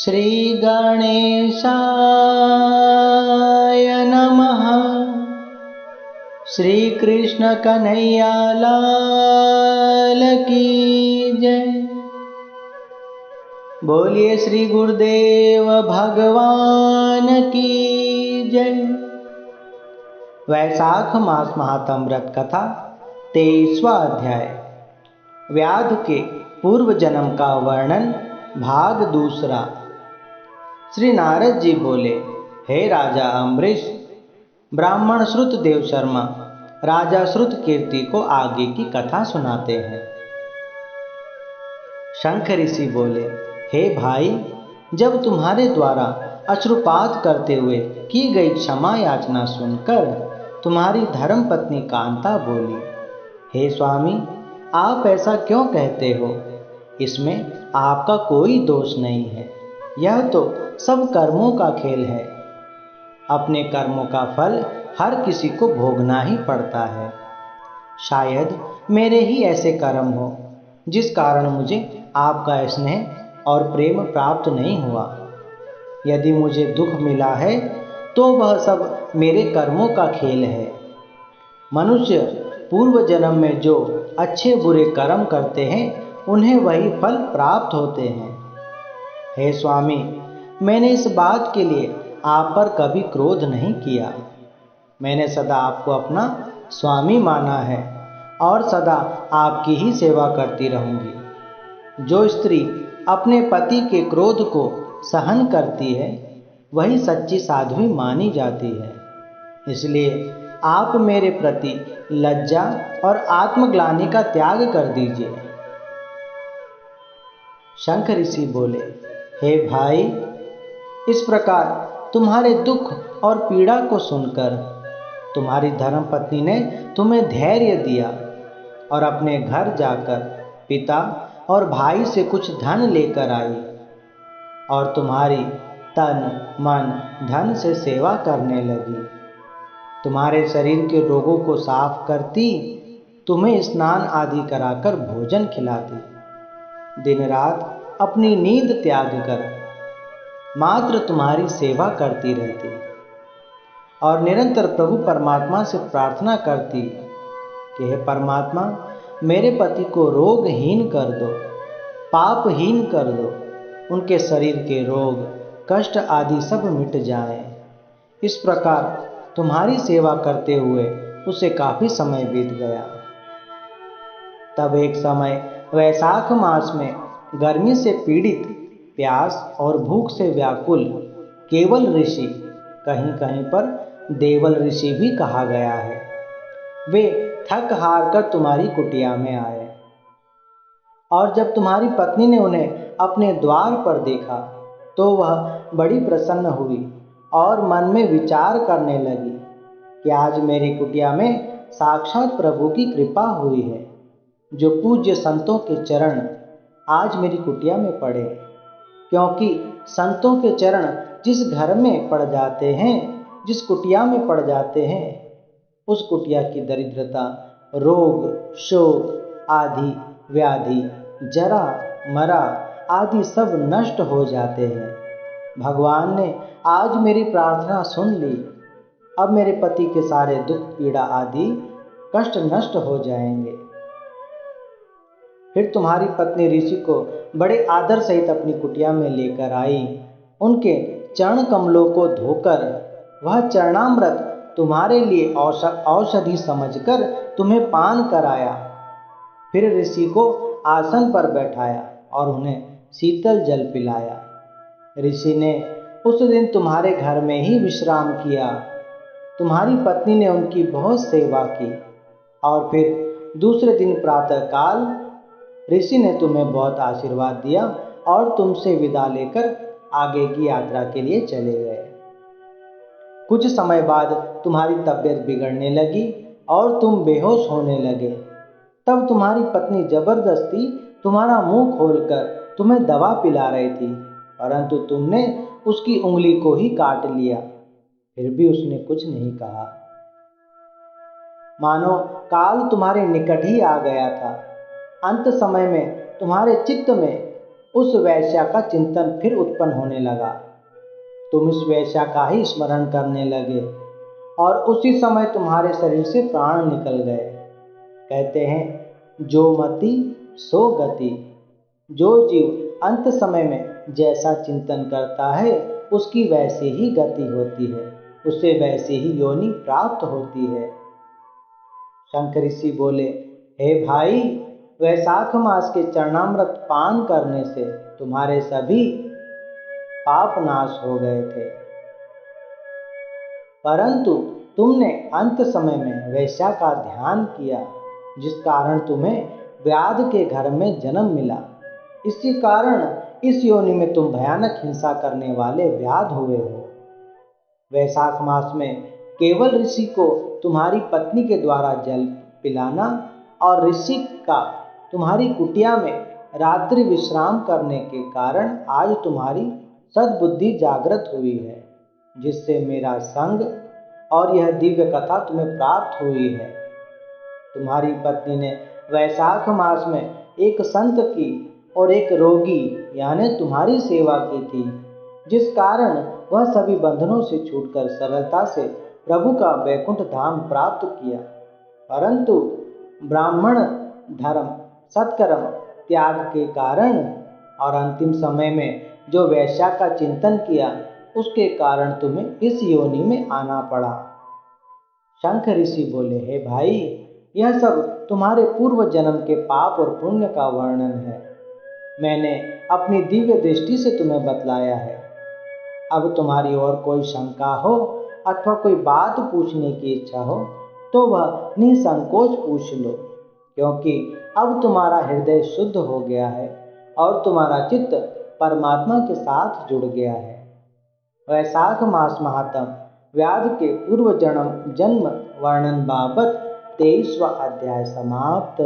श्री गणेशाय नमः। श्री कृष्ण कन्हैया लाल की जय। बोलिए श्री गुरुदेव भगवान की जय। वैशाख मास महात्म व्रत कथा 23वां अध्याय। व्याध के पूर्व जन्म का वर्णन भाग दूसरा। श्री नारद जी बोले, हे राजा अम्बरीश, ब्राह्मण श्रुत देव शर्मा राजा श्रुत कीर्ति को आगे की कथा सुनाते हैं। शंख ऋषि बोले, हे भाई, जब तुम्हारे द्वारा अश्रुपात करते हुए की गई क्षमा याचना सुनकर तुम्हारी धर्मपत्नी कांता बोली, हे स्वामी, आप ऐसा क्यों कहते हो? इसमें आपका कोई दोष नहीं है। यह तो सब कर्मों का खेल है। अपने कर्मों का फल हर किसी को भोगना ही पड़ता है। शायद मेरे ही ऐसे कर्म हो जिस कारण मुझे आपका स्नेह और प्रेम प्राप्त नहीं हुआ। यदि मुझे दुख मिला है तो वह सब मेरे कर्मों का खेल है। मनुष्य पूर्व जन्म में जो अच्छे बुरे कर्म करते हैं उन्हें वही फल प्राप्त होते हैं। हे स्वामी, मैंने इस बात के लिए आप पर कभी क्रोध नहीं किया। मैंने सदा आपको अपना स्वामी माना है और सदा आपकी ही सेवा करती रहूंगी। जो स्त्री अपने पति के क्रोध को सहन करती है वही सच्ची साध्वी मानी जाती है। इसलिए आप मेरे प्रति लज्जा और आत्मग्लानि का त्याग कर दीजिए। शंख ऋषि बोले, हे भाई, इस प्रकार तुम्हारे दुख और पीड़ा को सुनकर तुम्हारी धर्मपत्नी ने तुम्हें धैर्य दिया और अपने घर जाकर पिता और भाई से कुछ धन लेकर आई और तुम्हारी तन मन धन से सेवा करने लगी। तुम्हारे शरीर के रोगों को साफ करती, तुम्हें स्नान आदि कराकर भोजन खिलाती, दिन रात अपनी नींद त्याग कर मात्र तुम्हारी सेवा करती रहती और निरंतर प्रभु परमात्मा से प्रार्थना करती कि हे परमात्मा, मेरे पति को रोगहीन कर दो, पापहीन कर दो, उनके शरीर के रोग कष्ट आदि सब मिट जाएं। इस प्रकार तुम्हारी सेवा करते हुए उसे काफी समय बीत गया। तब एक समय वैशाख मास में गर्मी से पीड़ित, प्यास और भूख से व्याकुल केवल ऋषि, कहीं कहीं पर देवल ऋषि भी कहा गया है, वे थक हार कर तुम्हारी कुटिया में आए और जब तुम्हारी पत्नी ने उन्हें अपने द्वार पर देखा तो वह बड़ी प्रसन्न हुई और मन में विचार करने लगी कि आज मेरी कुटिया में साक्षात प्रभु की कृपा हुई है। जो पूज्य संतों के चरण आज मेरी कुटिया में पड़े, क्योंकि संतों के चरण जिस घर में पड़ जाते हैं, जिस कुटिया में पड़ जाते हैं, उस कुटिया की दरिद्रता, रोग, शोक आदि व्याधि, जरा मरा आदि सब नष्ट हो जाते हैं। भगवान ने आज मेरी प्रार्थना सुन ली। अब मेरे पति के सारे दुख पीड़ा आदि कष्ट नष्ट हो जाएंगे। फिर तुम्हारी पत्नी ऋषि को बड़े आदर सहित अपनी कुटिया में लेकर आई। उनके चरण कमलों को धोकर वह चरणामृत तुम्हारे लिए औषधि समझकर तुम्हें पान कराया। फिर ऋषि को आसन पर बैठाया और उन्हें शीतल जल पिलाया। ऋषि ने उस दिन तुम्हारे घर में ही विश्राम किया। तुम्हारी पत्नी ने उनकी बहुत सेवा की और फिर दूसरे दिन प्रातःकाल ऋषि ने तुम्हें बहुत आशीर्वाद दिया और तुमसे विदा लेकर आगे की यात्रा के लिए चले गए। कुछ समय बाद तुम्हारी तबीयत बिगड़ने लगी और तुम बेहोश होने लगे। तब तुम्हारी पत्नी जबरदस्ती तुम्हारा मुंह खोलकर तुम्हें दवा पिला रही थी, परंतु तुमने उसकी उंगली को ही काट लिया। फिर भी उसने कुछ नहीं कहा, मानो काल तुम्हारे निकट ही आ गया था। अंत समय में तुम्हारे चित्त में उस वैश्या का चिंतन फिर उत्पन्न होने लगा। तुम इस वैश्या का ही स्मरण करने लगे और उसी समय तुम्हारे शरीर से प्राण निकल गए। कहते हैं जो मति सो गति। जो जीव अंत समय में जैसा चिंतन करता है उसकी वैसे ही गति होती है, उसे वैसे ही योनि प्राप्त होती है। शंख ऋषि बोले, हे भाई, वैशाख मास के चरणामृत पान करने से तुम्हारे सभी पाप नाश हो गए थे, परंतु तुमने अंत समय में वैश्या का ध्यान किया, जिस कारण तुम्हें व्याध के घर में जन्म मिला। इसी कारण इस योनि में तुम भयानक हिंसा करने वाले व्याध हुए हो। वैशाख मास में केवल ऋषि को तुम्हारी पत्नी के द्वारा जल पिलाना और ऋषि का तुम्हारी कुटिया में रात्रि विश्राम करने के कारण आज तुम्हारी सद्बुद्धि जागृत हुई है, जिससे मेरा संग और यह दिव्य कथा तुम्हें प्राप्त हुई है। तुम्हारी पत्नी ने वैशाख मास में एक संत की और एक रोगी यानी तुम्हारी सेवा की थी, जिस कारण वह सभी बंधनों से छूटकर सरलता से प्रभु का वैकुंठ धाम प्राप्त किया। परंतु ब्राह्मण धर्म सत्कर्म त्याग के कारण और अंतिम समय में जो वैश्या का चिंतन किया, उसके कारण तुम्हें इस योनि में आना पड़ा। शंख ऋषि बोले, हे भाई, यह सब तुम्हारे पूर्व जन्म के पाप और पुण्य का वर्णन है। मैंने अपनी दिव्य दृष्टि से तुम्हें बतलाया है। अब तुम्हारी और कोई शंका हो अथवा कोई बात पूछने की इच्छा हो तो वह निसंकोच पूछ लो, क्योंकि अब तुम्हारा हृदय शुद्ध हो गया है और तुम्हारा चित्त परमात्मा के साथ जुड़ गया है। वैशाख मास महात्म व्याध के पूर्व जन्म वर्णन बाबत 23वां अध्याय समाप्त।